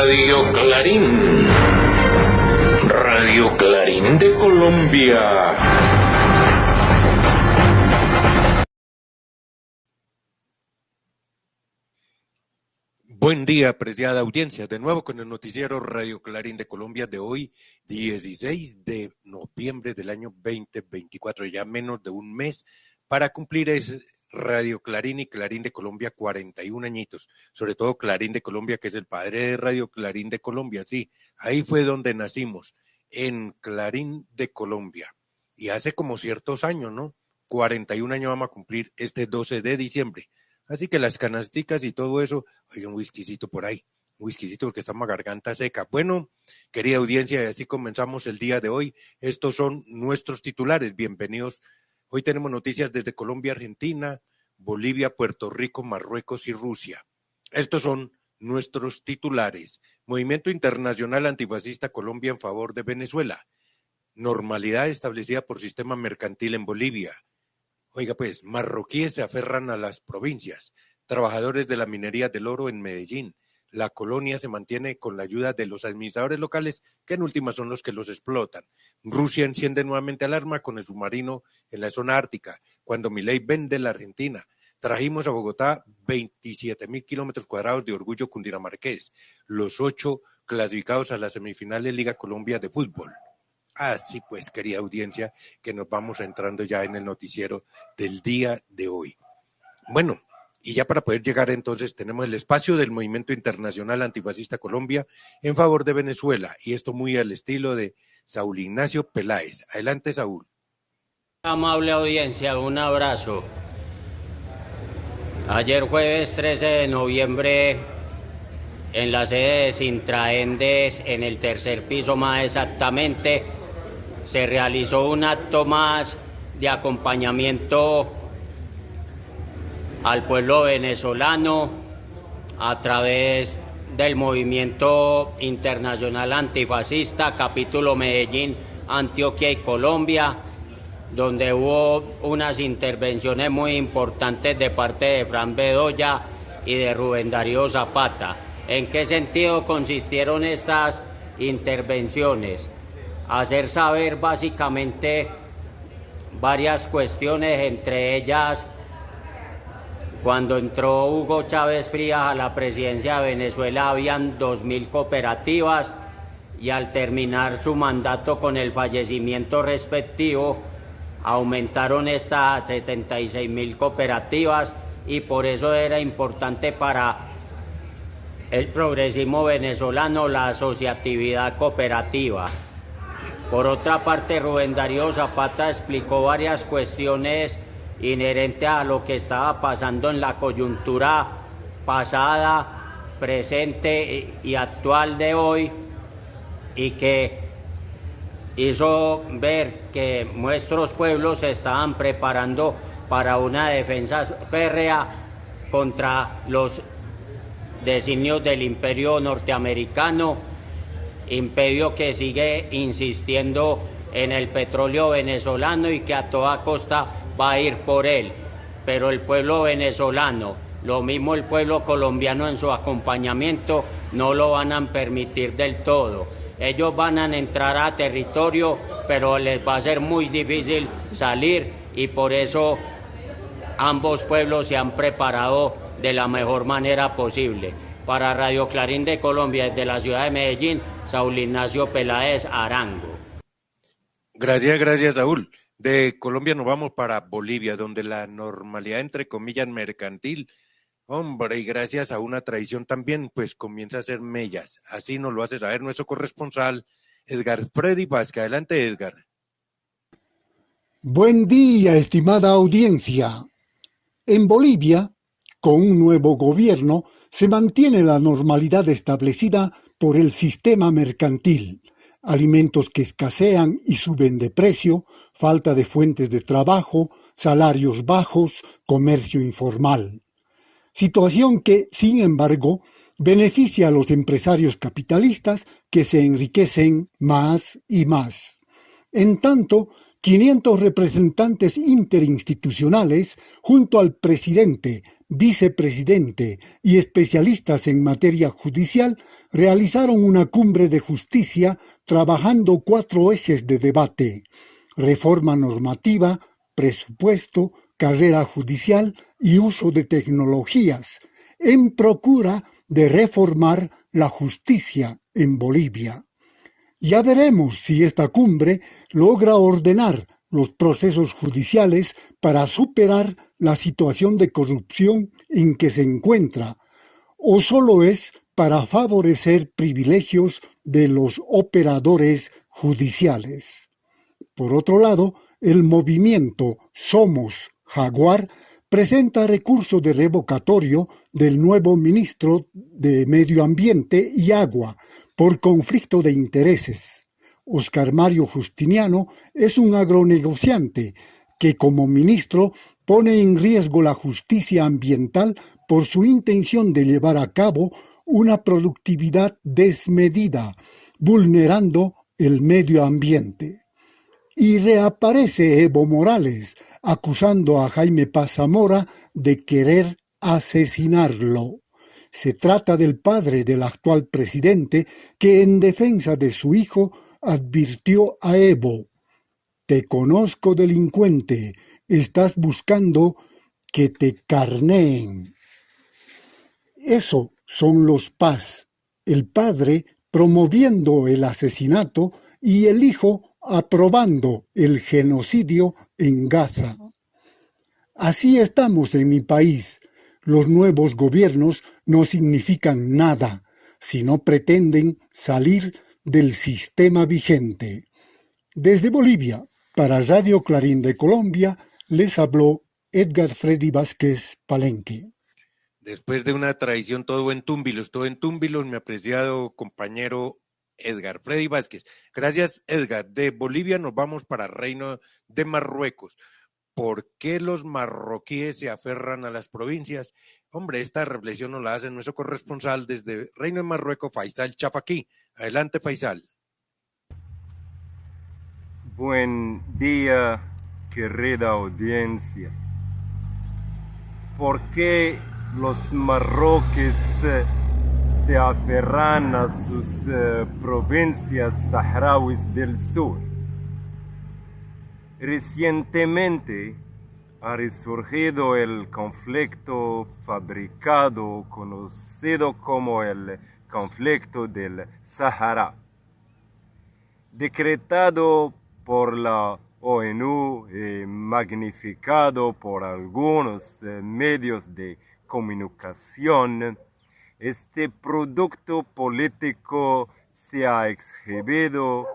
Radio Clarín. Radio Clarín de Colombia. Buen día, apreciada audiencia. De nuevo con el noticiero Radio Clarín de Colombia de hoy, 16 de noviembre del año 2024. Ya menos de un mes para cumplir Radio Clarín y Clarín de Colombia 41 añitos. Sobre todo Clarín de Colombia, que es el padre de Radio Clarín de Colombia. Sí, ahí fue donde nacimos, en Clarín de Colombia. Y hace como ciertos años, ¿no? 41 años vamos a cumplir este 12 de diciembre. Así que las canasticas y todo eso, hay un whiskycito por ahí, un whiskycito porque estamos a garganta seca. Bueno, querida audiencia, y así comenzamos el día de hoy. Estos son nuestros titulares, bienvenidos. Hoy tenemos noticias desde Colombia, Argentina, Bolivia, Puerto Rico, Marruecos y Rusia. Estos son nuestros titulares. Movimiento Internacional Antifascista Colombia en favor de Venezuela. Normalidad establecida por sistema mercantil en Bolivia. Oiga pues, marroquíes se aferran a las provincias, trabajadores de la minería del oro en Medellín. La colonia se mantiene con la ayuda de los administradores locales, que en última son los que los explotan. Rusia enciende nuevamente alarma con el submarino en la zona ártica, cuando Milei vende la Argentina. Trajimos a Bogotá 27.000 kilómetros cuadrados de orgullo cundinamarqués, los 8 clasificados a las semifinales Liga Colombia de fútbol. Así pues, querida audiencia, que nos vamos entrando ya en el noticiero del día de hoy. Bueno, y ya para poder llegar entonces tenemos el espacio del Movimiento Internacional Antifascista Colombia en favor de Venezuela, y esto muy al estilo de Saúl Ignacio Peláez. Adelante, Saúl. Amable audiencia, un abrazo. Ayer jueves 13 de noviembre, en la sede de Sintraendes, en el tercer piso más exactamente, se realizó un acto más de acompañamiento al pueblo venezolano a través del Movimiento Internacional Antifascista, capítulo Medellín, Antioquia y Colombia, donde hubo unas intervenciones muy importantes de parte de Fran Bedoya y de Rubén Darío Zapata. ¿En qué sentido consistieron estas intervenciones? Hacer saber básicamente varias cuestiones, entre ellas, cuando entró Hugo Chávez Frías a la presidencia de Venezuela habían 2.000 cooperativas y al terminar su mandato con el fallecimiento respectivo aumentaron estas 76.000 cooperativas y por eso era importante para el progresismo venezolano la asociatividad cooperativa. Por otra parte, Rubén Darío Zapata explicó varias cuestiones inherentes a lo que estaba pasando en la coyuntura pasada, presente y actual de hoy, y que hizo ver que nuestros pueblos se estaban preparando para una defensa férrea contra los designios del imperio norteamericano, imperio que sigue insistiendo en el petróleo venezolano y que a toda costa va a ir por él. Pero el pueblo venezolano, lo mismo el pueblo colombiano en su acompañamiento, no lo van a permitir del todo. Ellos van a entrar a territorio, pero les va a ser muy difícil salir y por eso ambos pueblos se han preparado de la mejor manera posible. Para Radio Clarín de Colombia, desde la ciudad de Medellín, Saúl Ignacio Peláez Arango. Gracias, Saúl. De Colombia nos vamos para Bolivia, donde la normalidad, entre comillas, mercantil, hombre, y gracias a una tradición también, pues comienza a hacer mellas. Así nos lo hace saber nuestro corresponsal, Edgar Freddy Vázquez. Adelante, Edgar. Buen día, estimada audiencia. En Bolivia, con un nuevo gobierno, se mantiene la normalidad establecida por el sistema mercantil. Alimentos que escasean y suben de precio, falta de fuentes de trabajo, salarios bajos, comercio informal. Situación que, sin embargo, beneficia a los empresarios capitalistas que se enriquecen más y más. En tanto, 500 representantes interinstitucionales, junto al presidente, vicepresidente y especialistas en materia judicial, realizaron una cumbre de justicia trabajando 4 ejes de debate: reforma normativa, presupuesto, carrera judicial y uso de tecnologías, en procura de reformar la justicia en Bolivia. Ya veremos si esta cumbre logra ordenar los procesos judiciales para superar la situación de corrupción en que se encuentra, o solo es para favorecer privilegios de los operadores judiciales. Por otro lado, el movimiento Somos Jaguar presenta recurso de revocatorio del nuevo ministro de Medio Ambiente y Agua por conflicto de intereses. Oscar Mario Justiniano es un agronegociante que, como ministro, pone en riesgo la justicia ambiental por su intención de llevar a cabo una productividad desmedida, vulnerando el medio ambiente. Y reaparece Evo Morales, acusando a Jaime Paz Zamora de querer asesinarlo. Se trata del padre del actual presidente que, en defensa de su hijo, advirtió a Evo: «Te conozco, delincuente, estás buscando que te carneen». Eso son los Paz, el padre promoviendo el asesinato y el hijo aprobando el genocidio en Gaza. Así estamos en mi país. Los nuevos gobiernos no significan nada si no pretenden salir del sistema vigente. Desde Bolivia, para Radio Clarín de Colombia, les habló Edgar Freddy Vázquez Palenque. Después de una tradición todo en túmbilos, mi apreciado compañero Edgar Freddy Vázquez. Gracias, Edgar. De Bolivia nos vamos para Reino de Marruecos. ¿Por qué los marroquíes se aferran a las provincias? Hombre, esta reflexión nos la hace nuestro corresponsal desde Reino de Marruecos, Faisal Chafaquí. Adelante, Faisal. Buen día, querida audiencia. ¿Por qué los marroquíes se aferran a sus provincias saharauis del sur? Recientemente ha resurgido el conflicto fabricado conocido como el conflicto del Sahara, decretado por la ONU y magnificado por algunos medios de comunicación. Este producto político se ha exhibido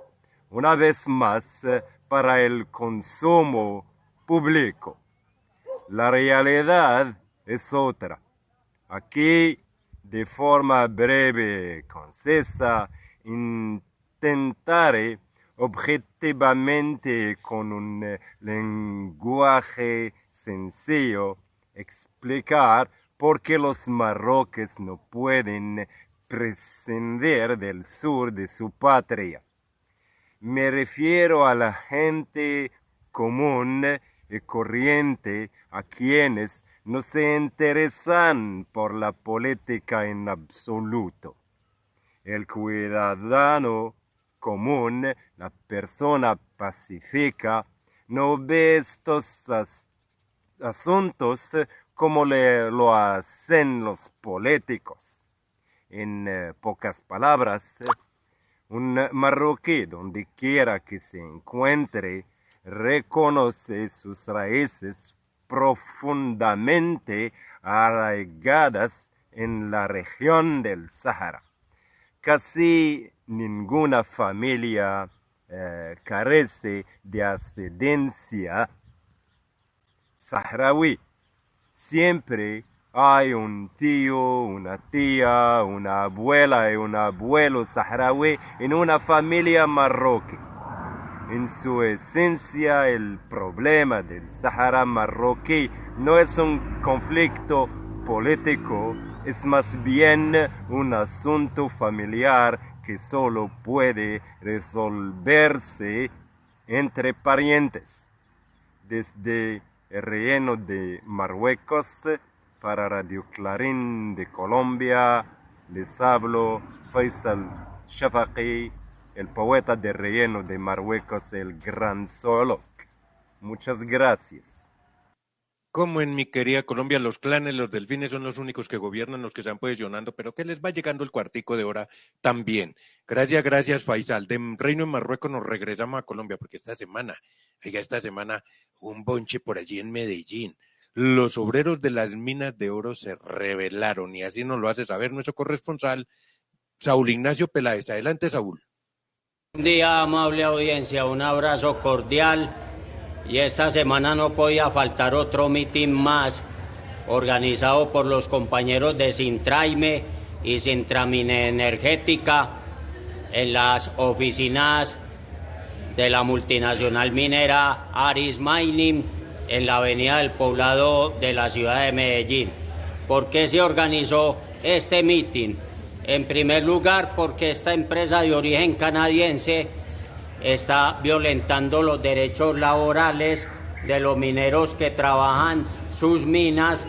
una vez más para el consumo público. La realidad es otra. Aquí, de forma breve y concisa, intentaré objetivamente, con un lenguaje sencillo, explicar por qué los marroquíes no pueden prescindir del sur de su patria. Me refiero a la gente común y corriente, a quienes no se interesan por la política en absoluto. El ciudadano común, la persona pacífica, no ve estos asuntos como lo hacen los políticos. En pocas palabras, un marroquí, donde quiera que se encuentre, reconoce sus raíces profundamente arraigadas en la región del Sahara. Casi ninguna familia carece de ascendencia saharaui. Siempre hay un tío, una tía, una abuela y un abuelo saharaui en una familia marroquí. En su esencia, el problema del Sahara marroquí no es un conflicto político, es más bien un asunto familiar que solo puede resolverse entre parientes, desde el relleno de Marruecos para Radio Clarín de Colombia, les hablo Faisal Shafaqi, el poeta de relleno de Marruecos, el gran zoólogo. Muchas gracias. Como en mi querida Colombia, los clanes, los delfines son los únicos que gobiernan, los que están posicionando, pero que les va llegando el cuartico de hora también. Gracias, Faisal. De Reino de Marruecos nos regresamos a Colombia, porque esta semana, un bonche por allí en Medellín. Los obreros de las minas de oro se rebelaron, y así nos lo hace saber nuestro corresponsal, Saúl Ignacio Peláez. Adelante, Saúl. Buen día, amable audiencia, un abrazo cordial. Y esta semana no podía faltar otro mitin más organizado por los compañeros de Sintraime y Sintramine Energética en las oficinas de la multinacional minera Aris Mining en la avenida del Poblado de la ciudad de Medellín. ¿Por qué se organizó este mitin? En primer lugar, porque esta empresa de origen canadiense está violentando los derechos laborales de los mineros que trabajan sus minas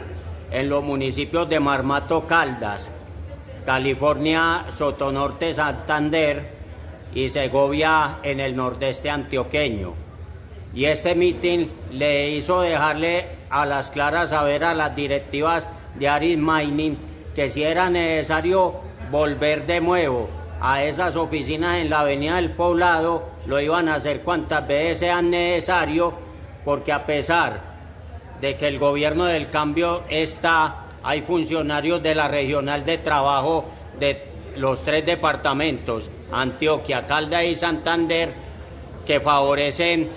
en los municipios de Marmato, Caldas, California, Sotonorte, Santander y Segovia en el nordeste antioqueño. Y este mitin le hizo dejarle a las claras saber a las directivas de Aris Mining que si era necesario volver de nuevo a esas oficinas en la avenida del Poblado, lo iban a hacer cuantas veces sean necesario, porque a pesar de que el gobierno del cambio hay funcionarios de la regional de trabajo de los 3 departamentos, Antioquia, Caldas y Santander, que favorecen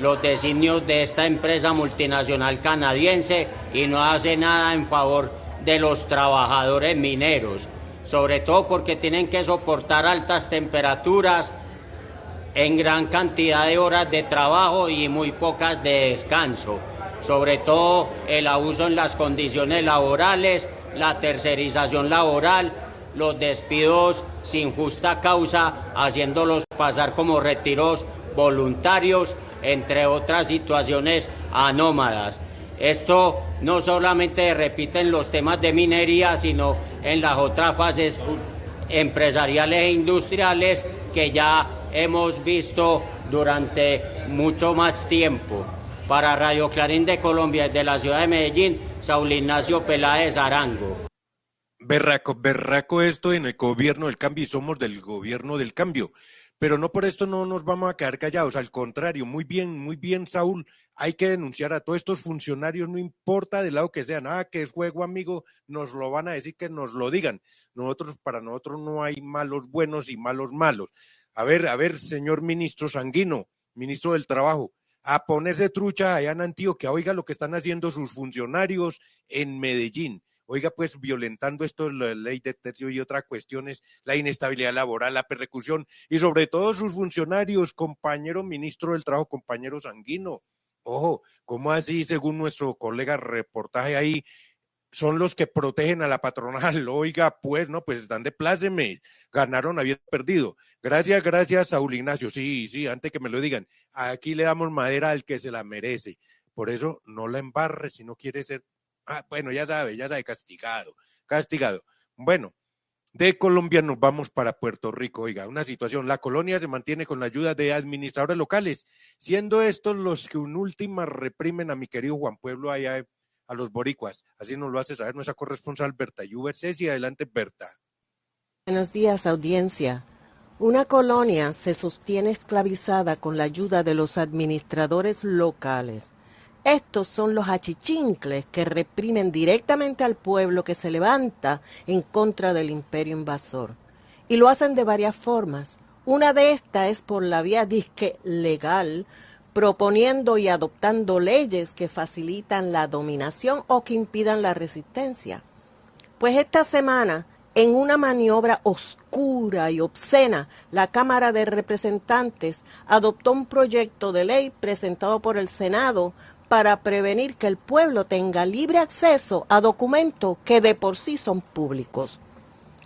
los designios de esta empresa multinacional canadiense y no hace nada en favor de los trabajadores mineros, sobre todo porque tienen que soportar altas temperaturas en gran cantidad de horas de trabajo y muy pocas de descanso, sobre todo el abuso en las condiciones laborales, la tercerización laboral, los despidos sin justa causa, haciéndolos pasar como retiros voluntarios, entre otras situaciones anómalas. Esto no solamente se repite en los temas de minería, sino en las otras fases empresariales e industriales que ya hemos visto durante mucho más tiempo. Para Radio Clarín de Colombia, desde la ciudad de Medellín, Saúl Ignacio Peláez Arango. Berraco esto en el gobierno del cambio, y somos del gobierno del cambio. Pero no por esto no nos vamos a quedar callados, al contrario, muy bien, Saúl, hay que denunciar a todos estos funcionarios, no importa del lado que sean, que es juego, amigo, nos lo van a decir, que nos lo digan. Para nosotros no hay malos buenos y malos malos. A ver, señor ministro Sanguino, ministro del Trabajo, a ponerse trucha allá en Antioquia, oiga lo que están haciendo sus funcionarios en Medellín. Oiga, pues violentando esto, la ley de tercio y otras cuestiones, la inestabilidad laboral, la persecución y sobre todo sus funcionarios, compañero ministro del Trabajo, compañero Sanguino. Ojo, ¿cómo así, según nuestro colega reportaje ahí, son los que protegen a la patronal? Oiga, pues, no, pues están de pláceme, ganaron habiendo perdido. Gracias, Saúl Ignacio. Sí, antes que me lo digan, aquí le damos madera al que se la merece. Por eso no la embarre si no quiere ser. Bueno, ya sabe, castigado. Bueno, de Colombia nos vamos para Puerto Rico. Oiga, una situación, la colonia se mantiene con la ayuda de administradores locales, siendo estos los que en última reprimen a mi querido Juan Pueblo allá a los boricuas. Así nos lo hace saber nuestra corresponsal Berta Yuber Ceci. Adelante, Berta. Buenos días, audiencia. Una colonia se sostiene esclavizada con la ayuda de los administradores locales. Estos son los achichincles que reprimen directamente al pueblo que se levanta en contra del imperio invasor. Y lo hacen de varias formas. Una de estas es por la vía disque legal, proponiendo y adoptando leyes que facilitan la dominación o que impidan la resistencia. Pues esta semana, en una maniobra oscura y obscena, la Cámara de Representantes adoptó un proyecto de ley presentado por el Senado para prevenir que el pueblo tenga libre acceso a documentos que de por sí son públicos.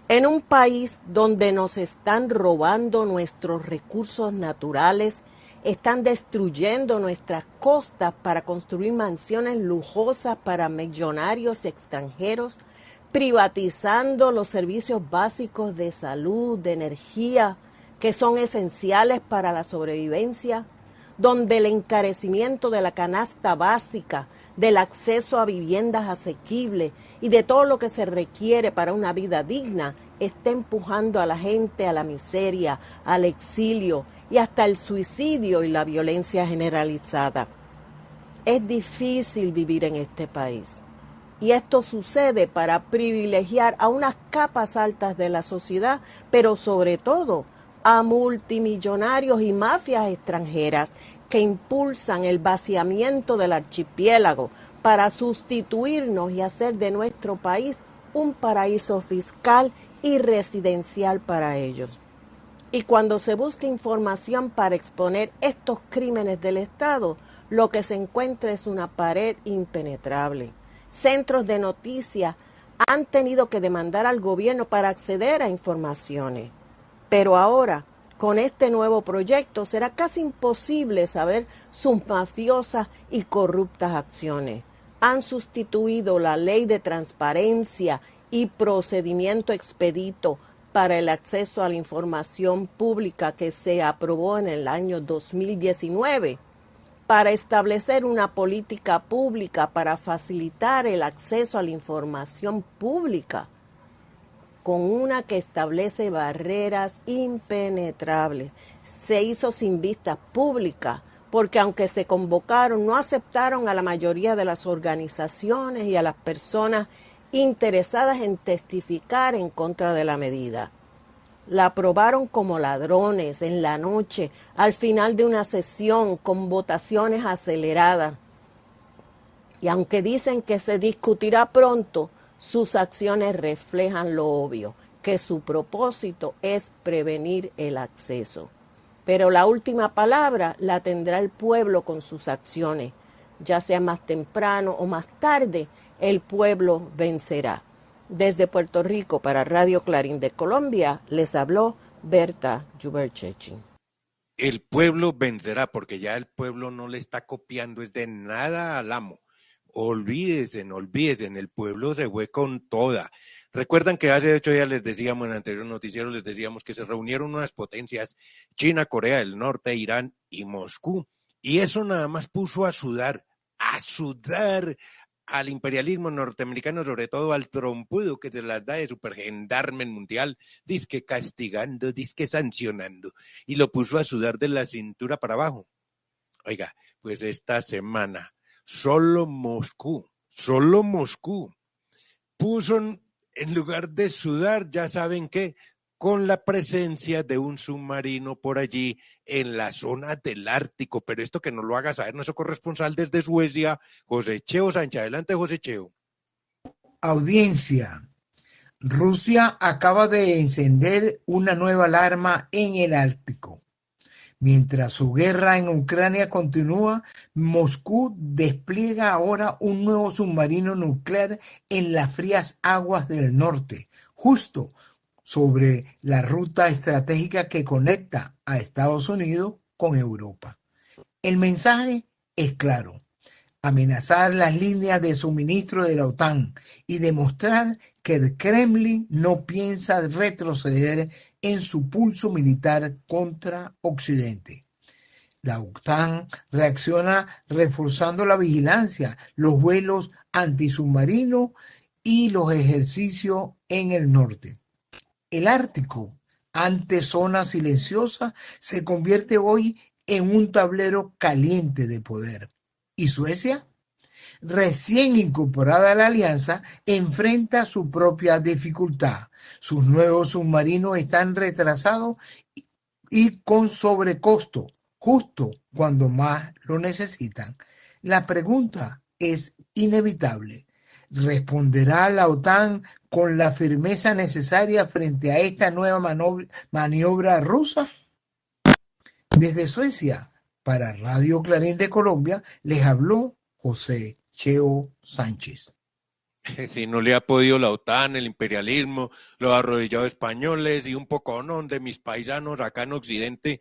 En un país donde nos están robando nuestros recursos naturales Están destruyendo nuestras costas para construir mansiones lujosas para millonarios extranjeros, privatizando los servicios básicos de salud, de energía, que son esenciales para la sobrevivencia, donde el encarecimiento de la canasta básica, del acceso a viviendas asequibles y de todo lo que se requiere para una vida digna, está empujando a la gente a la miseria, al exilio y hasta el suicidio y la violencia generalizada. Es difícil vivir en este país. Y esto sucede para privilegiar a unas capas altas de la sociedad, pero sobre todo a multimillonarios y mafias extranjeras que impulsan el vaciamiento del archipiélago para sustituirnos y hacer de nuestro país un paraíso fiscal y residencial para ellos. Y cuando se busca información para exponer estos crímenes del Estado, lo que se encuentra es una pared impenetrable. Centros de noticias han tenido que demandar al gobierno para acceder a informaciones. Pero ahora, con este nuevo proyecto, será casi imposible saber sus mafiosas y corruptas acciones. Han sustituido la ley de transparencia y procedimiento expedito para el acceso a la información pública que se aprobó en el año 2019 para establecer una política pública para facilitar el acceso a la información pública, con una que establece barreras impenetrables. Se hizo sin vistas públicas, porque aunque se convocaron, no aceptaron a la mayoría de las organizaciones y a las personas interesadas en testificar en contra de la medida. La aprobaron como ladrones en la noche, al final de una sesión con votaciones aceleradas. Y aunque dicen que se discutirá pronto, sus acciones reflejan lo obvio, que su propósito es prevenir el acceso. Pero la última palabra la tendrá el pueblo con sus acciones. Ya sea más temprano o más tarde, el pueblo vencerá. Desde Puerto Rico para Radio Clarín de Colombia, les habló Berta Yuberchechi. El pueblo vencerá, porque ya el pueblo no le está copiando es de nada al amo. Olvídense, el pueblo se fue con toda. Recuerdan que hace 8 días les decíamos, en el anterior noticiero les decíamos que se reunieron unas potencias, China, Corea del Norte, Irán y Moscú, y eso nada más puso a sudar al imperialismo norteamericano, sobre todo al trompudo que se las da de supergendarme mundial, dizque castigando, dizque sancionando, y lo puso a sudar de la cintura para abajo. Oiga, pues esta semana solo Moscú puso en lugar de sudar, ya saben qué, con la presencia de un submarino por allí en la zona del Ártico. Pero esto que nos lo haga saber nuestro corresponsal desde Suecia, José Cheo Sánchez. Adelante, José Cheo. Audiencia. Rusia acaba de encender una nueva alarma en el Ártico. Mientras su guerra en Ucrania continúa, Moscú despliega ahora un nuevo submarino nuclear en las frías aguas del norte, justo sobre la ruta estratégica que conecta a Estados Unidos con Europa. El mensaje es claro: amenazar las líneas de suministro de la OTAN y demostrar que el Kremlin no piensa retroceder en su pulso militar contra Occidente. La OTAN reacciona reforzando la vigilancia, los vuelos antisubmarinos y los ejercicios en el norte. El Ártico, antes zona silenciosa, se convierte hoy en un tablero caliente de poder. ¿Y Suecia? Recién incorporada a la alianza, enfrenta su propia dificultad. Sus nuevos submarinos están retrasados y con sobrecosto, justo cuando más lo necesitan. La pregunta es inevitable: ¿responderá la OTAN con la firmeza necesaria frente a esta nueva maniobra rusa? Desde Suecia, para Radio Clarín de Colombia, les habló José Cheo Sánchez. Si no le ha podido la OTAN, el imperialismo, los arrodillados españoles y un poco de mis paisanos acá en Occidente,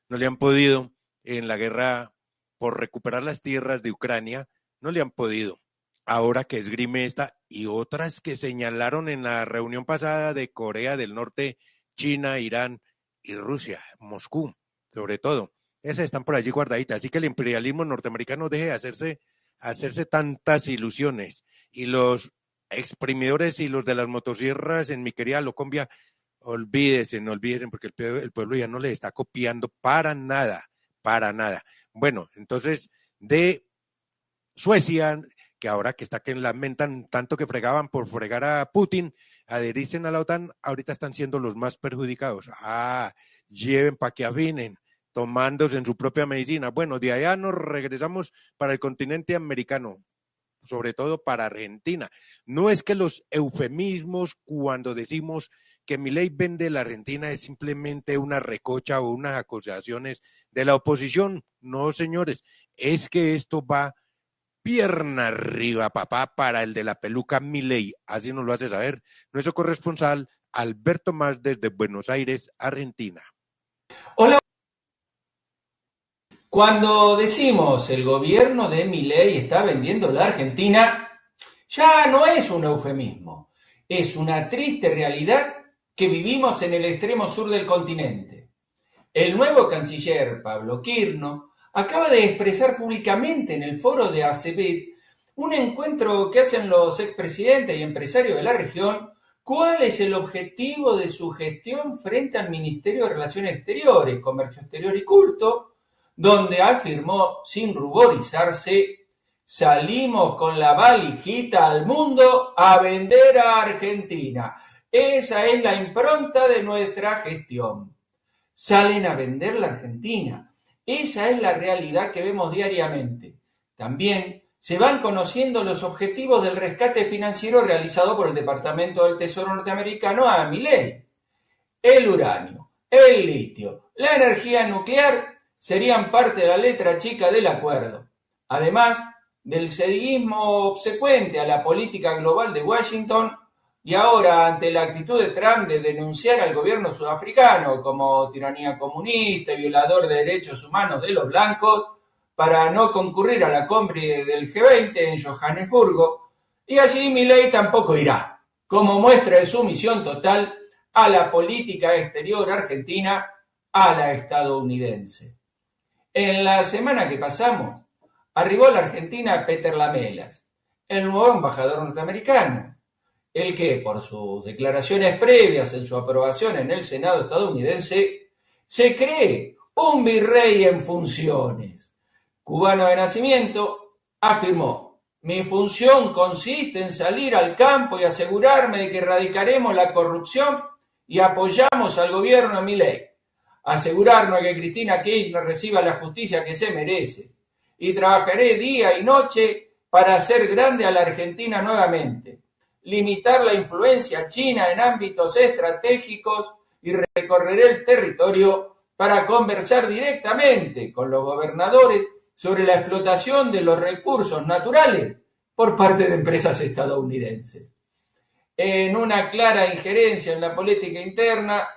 no le han podido. en la guerra por recuperar las tierras de Ucrania, no le han podido. Ahora que esgrime esta y otras que señalaron en la reunión pasada de Corea del Norte, China, Irán y Rusia, Moscú, sobre todo. Esas están por allí guardaditas. Así que el imperialismo norteamericano deje de hacerse tantas ilusiones. Y los exprimidores y los de las motosierras en mi querida Colombia, olvídense, porque el pueblo ya no le está copiando para nada. Bueno, entonces, de Suecia, que ahora que está que lamentan tanto que fregaban por fregar a Putin, adherirse a la OTAN, ahorita están siendo los más perjudicados. Lleven para que afinen, tomándose en su propia medicina. Bueno, de allá nos regresamos para el continente americano, sobre todo para Argentina. No es que los eufemismos cuando decimos que Milei vende la Argentina es simplemente una recocha o unas acusaciones de la oposición. No, señores, es que esto va pierna arriba, papá, para el de la peluca Milei. Así nos lo hace saber nuestro corresponsal Alberto Más desde Buenos Aires, Argentina. Hola. Cuando decimos el gobierno de Milei está vendiendo la Argentina, ya no es un eufemismo, es una triste realidad que vivimos en el extremo sur del continente. El nuevo canciller Pablo Quirno acaba de expresar públicamente en el foro de ACB un encuentro que hacen los expresidentes y empresarios de la región, cuál es el objetivo de su gestión frente al Ministerio de Relaciones Exteriores, Comercio Exterior y Culto, donde afirmó sin ruborizarse: salimos con la valijita al mundo a vender a Argentina. Esa es la impronta de nuestra gestión. Salen a vender la Argentina. Esa es la realidad que vemos diariamente. También se van conociendo los objetivos del rescate financiero realizado por el Departamento del Tesoro norteamericano a Milei. El uranio, el litio, la energía nuclear serían parte de la letra chica del acuerdo, además del seguidismo obsecuente a la política global de Washington y ahora ante la actitud de Trump de denunciar al gobierno sudafricano como tiranía comunista y violador de derechos humanos de los blancos para no concurrir a la cumbre del G20 en Johannesburgo, y allí Milei tampoco irá, como muestra de sumisión total a la política exterior argentina, a la estadounidense. En la semana que pasamos, arribó a la Argentina Peter Lamelas, el nuevo embajador norteamericano, el que, por sus declaraciones previas en su aprobación en el Senado estadounidense, se cree un virrey en funciones. Cubano de nacimiento, afirmó: mi función consiste en salir al campo y asegurarme de que erradicaremos la corrupción y apoyamos al gobierno de Milei. Asegurarnos de que Cristina Kirchner reciba la justicia que se merece. Y trabajaré día y noche para hacer grande a la Argentina nuevamente. Limitar la influencia china en ámbitos estratégicos y recorreré el territorio para conversar directamente con los gobernadores sobre la explotación de los recursos naturales por parte de empresas estadounidenses. En una clara injerencia en la política interna,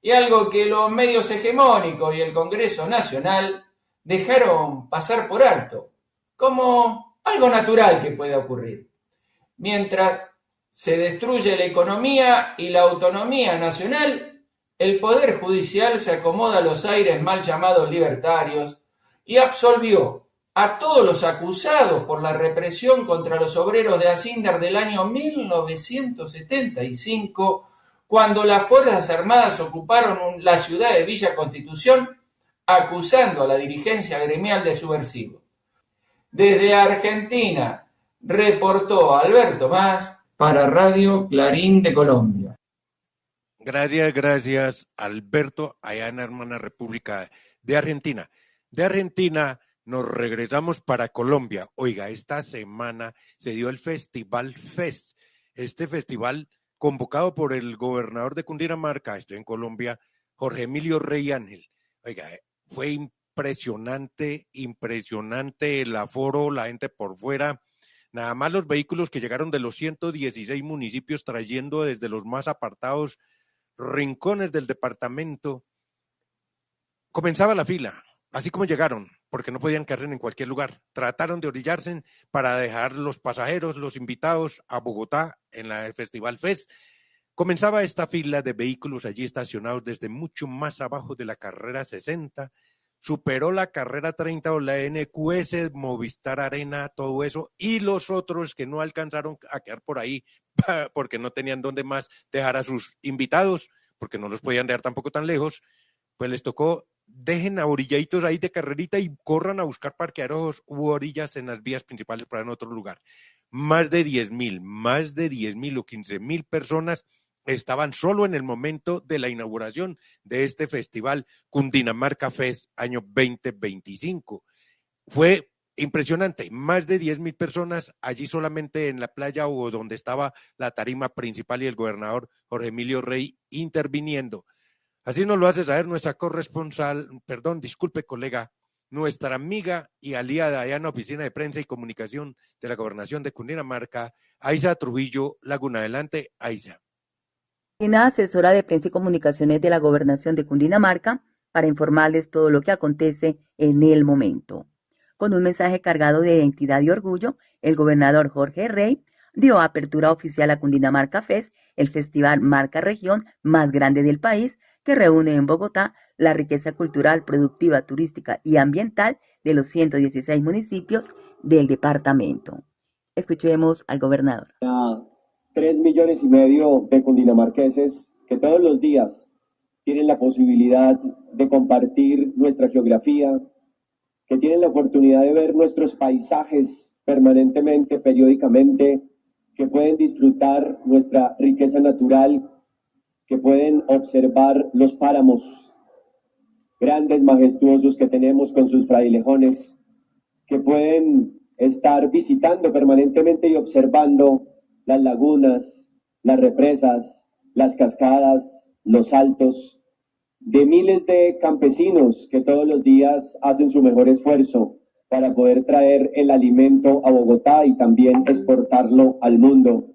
y algo que los medios hegemónicos y el Congreso Nacional dejaron pasar por alto, como algo natural que puede ocurrir. Mientras se destruye la economía y la autonomía nacional, el Poder Judicial se acomoda a los aires mal llamados libertarios y absolvió a todos los acusados por la represión contra los obreros de Asindar del año 1975, cuando las Fuerzas Armadas ocuparon la ciudad de Villa Constitución, acusando a la dirigencia gremial de subversivo. Desde Argentina, reportó Alberto Más para Radio Clarín de Colombia. Gracias, Alberto, allá en la hermana República de Argentina. De Argentina nos regresamos para Colombia. Oiga, esta semana se dio el Festival FES, este festival convocado por el gobernador de Cundinamarca, estoy en Colombia, Jorge Emilio Rey Ángel. Oiga, fue impresionante el aforo, la gente por fuera, nada más los vehículos que llegaron de los 116 municipios trayendo desde los más apartados rincones del departamento. Comenzaba la fila así como llegaron, porque no podían caer en cualquier lugar. Trataron de orillarse para dejar los pasajeros, los invitados a Bogotá en la Festival Fest. Comenzaba esta fila de vehículos allí estacionados desde mucho más abajo de la carrera 60, superó la carrera 30 o la NQS, Movistar Arena, todo eso, y los otros que no alcanzaron a quedar por ahí porque no tenían dónde más dejar a sus invitados, porque no los podían dejar tampoco tan lejos, pues les tocó, dejen a orilladitos ahí de carrerita y corran a buscar parqueaderos u orillas en las vías principales para en otro lugar. Más de 10,000 o 15,000 personas estaban solo en el momento de la inauguración de este festival Cundinamarca Fest año 2025. Fue impresionante, más de 10,000 personas allí solamente en la playa o donde estaba la tarima principal y el gobernador Jorge Emilio Rey interviniendo. Así nos lo hace saber nuestra corresponsal, colega, nuestra amiga y aliada allá en la Oficina de Prensa y Comunicación de la Gobernación de Cundinamarca, Aiza Trujillo Laguna. Adelante, Aiza. Asesora de Prensa y Comunicaciones de la Gobernación de Cundinamarca, para informarles todo lo que acontece en el momento. Con un mensaje cargado de identidad y orgullo, el gobernador Jorge Rey dio apertura oficial a Cundinamarca Fest, el festival marca región más grande del país, que reúne en Bogotá la riqueza cultural, productiva, turística y ambiental de los 116 municipios del departamento. Escuchemos al gobernador. 3,5 millones de cundinamarqueses que todos los días tienen la posibilidad de compartir nuestra geografía, que tienen la oportunidad de ver nuestros paisajes permanentemente, periódicamente, que pueden disfrutar nuestra riqueza natural, que pueden observar los páramos grandes, majestuosos que tenemos con sus frailejones, que pueden estar visitando permanentemente y observando las lagunas, las represas, las cascadas, los saltos, de miles de campesinos que todos los días hacen su mejor esfuerzo para poder traer el alimento a Bogotá y también exportarlo al mundo.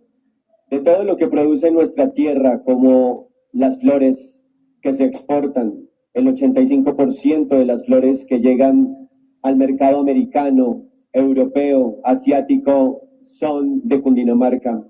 De todo lo que produce nuestra tierra, como las flores que se exportan, el 85% de las flores que llegan al mercado americano, europeo, asiático, son de Cundinamarca,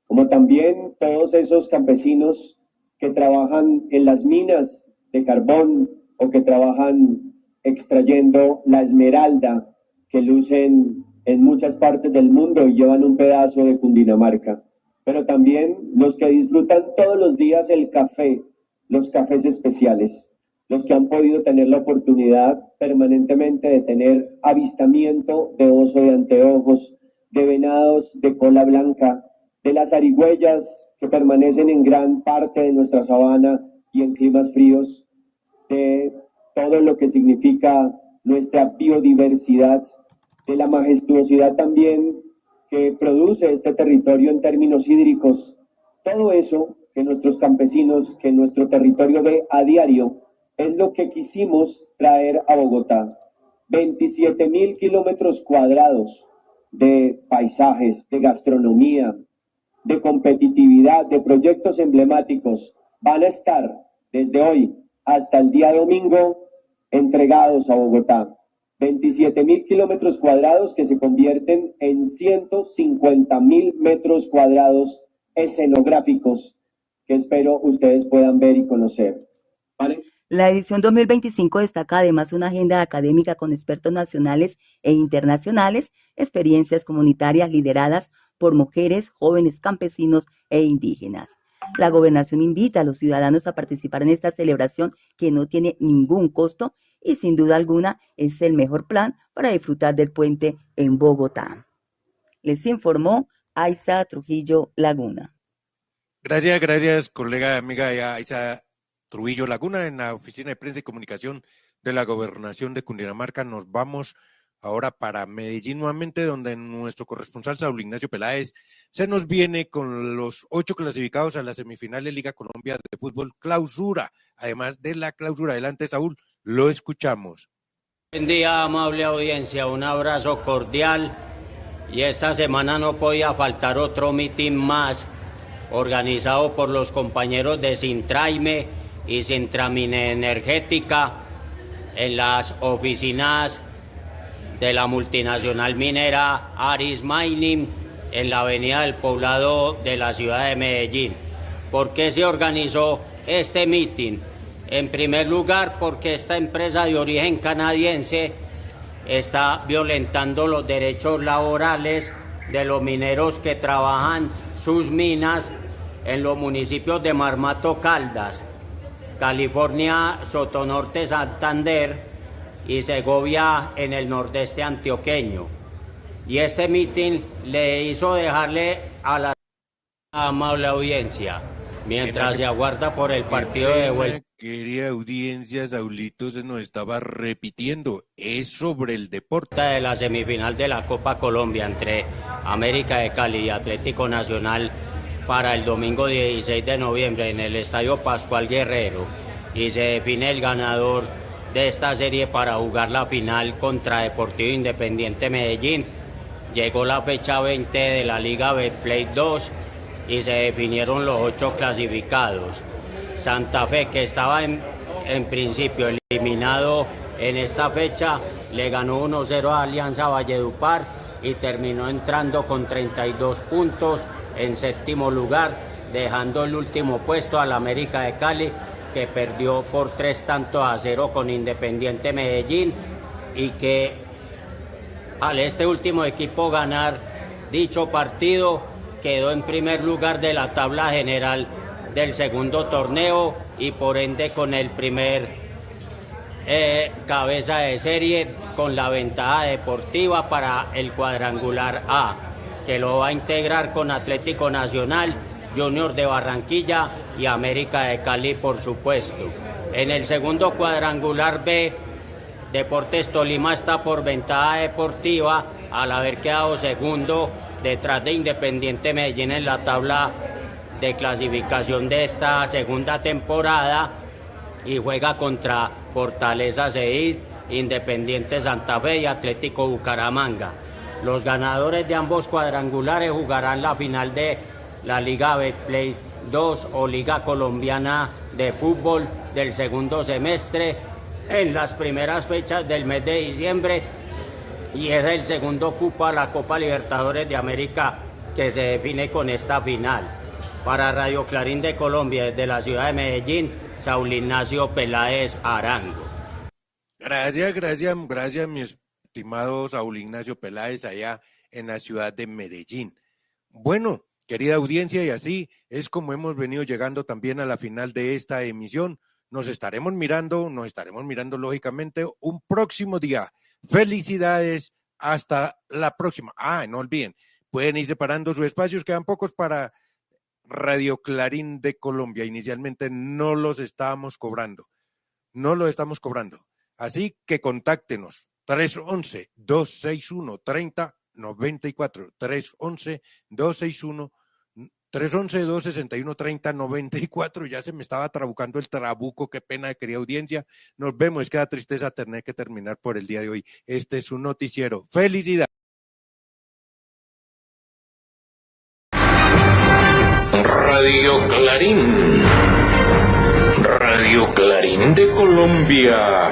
como también todos esos campesinos que trabajan en las minas de carbón o que trabajan extrayendo la esmeralda que lucen en muchas partes del mundo y llevan un pedazo de Cundinamarca, pero también los que disfrutan todos los días el café, los cafés especiales, los que han podido tener la oportunidad permanentemente de tener avistamiento de oso de anteojos, de venados de cola blanca, de las zarigüeyas que permanecen en gran parte de nuestra sabana y en climas fríos, de todo lo que significa nuestra biodiversidad, de la majestuosidad también que produce este territorio en términos hídricos. Todo eso que nuestros campesinos, que nuestro territorio ve a diario, es lo que quisimos traer a Bogotá. 27,000 kilómetros cuadrados de paisajes, de gastronomía, de competitividad, de proyectos emblemáticos, van a estar desde hoy hasta el día domingo entregados a Bogotá. 27,000 kilómetros cuadrados que se convierten en 150,000 metros cuadrados escenográficos que espero ustedes puedan ver y conocer. ¿Vale? La edición 2025 destaca además una agenda académica con expertos nacionales e internacionales, experiencias comunitarias lideradas por mujeres, jóvenes campesinos e indígenas. La gobernación invita a los ciudadanos a participar en esta celebración que no tiene ningún costo y sin duda alguna es el mejor plan para disfrutar del puente en Bogotá. Les informó Aiza Trujillo Laguna. Gracias, colega, amiga Aiza Trujillo Laguna, en la Oficina de Prensa y Comunicación de la Gobernación de Cundinamarca. Nos vamos ahora para Medellín nuevamente, donde nuestro corresponsal Saúl Ignacio Peláez se nos viene con los 8 clasificados a la semifinal de Liga Colombia de Fútbol Clausura. Además de la clausura, adelante Saúl, lo escuchamos. Buen día, amable audiencia, un abrazo cordial. Y esta semana no podía faltar otro mitin más, organizado por los compañeros de Sintraime y Sintramine Energética, en las oficinas de la multinacional minera Aris Mining en la avenida del Poblado de la ciudad de Medellín. ¿Por qué se organizó este mitin? En primer lugar, porque esta empresa de origen canadiense está violentando los derechos laborales de los mineros que trabajan sus minas en los municipios de Marmato, Caldas, California, Sotonorte, Santander y Segovia en el nordeste antioqueño. Y este mitin le hizo dejarle a la amable audiencia, mientras se aguarda por el partido de vuelta. Querida audiencia, Saulito se nos estaba repitiendo, es sobre el deporte. De la semifinal de la Copa Colombia entre América de Cali y Atlético Nacional para el domingo 16 de noviembre en el Estadio Pascual Guerrero, y se define el ganador de esta serie para jugar la final contra Deportivo Independiente Medellín. Llegó la fecha 20 de la Liga Betplay 2 y se definieron los 8 clasificados. Santa Fe, que estaba en principio eliminado en esta fecha, le ganó 1-0 a Alianza Valledupar y terminó entrando con 32 puntos en séptimo lugar, dejando el último puesto al América de Cali, que perdió por 3-0 con Independiente Medellín, y que al este último equipo ganar dicho partido quedó en primer lugar de la tabla general del segundo torneo y por ende con el primer cabeza de serie, con la ventaja deportiva para el cuadrangular A, que lo va a integrar con Atlético Nacional, Junior de Barranquilla y América de Cali, por supuesto. En el segundo cuadrangular B, Deportes Tolima está por ventaja deportiva al haber quedado segundo detrás de Independiente Medellín en la tabla de clasificación de esta segunda temporada, y juega contra Fortaleza Seid, Independiente Santa Fe y Atlético Bucaramanga. Los ganadores de ambos cuadrangulares jugarán la final de la Liga Betplay 2 o Liga Colombiana de Fútbol del segundo semestre en las primeras fechas del mes de diciembre, y es el segundo cupo a la Copa Libertadores de América que se define con esta final. Para Radio Clarín de Colombia, desde la ciudad de Medellín, Saúl Ignacio Peláez Arango. Gracias, mi estimado Saúl Ignacio Peláez, allá en la ciudad de Medellín. Bueno, querida audiencia, y así es como hemos venido llegando también a la final de esta emisión. Nos estaremos mirando lógicamente un próximo día. Felicidades, hasta la próxima. No olviden, pueden ir separando sus espacios, quedan pocos para Radio Clarín de Colombia. Inicialmente no los estamos cobrando, así que contáctenos 311-261-3094, 311-261-3094. Ya se me estaba trabucando el trabuco, qué pena, querida audiencia. Nos vemos, es que da tristeza tener que terminar por el día de hoy. Este es un noticiero. ¡Felicidad! Radio Clarín de Colombia.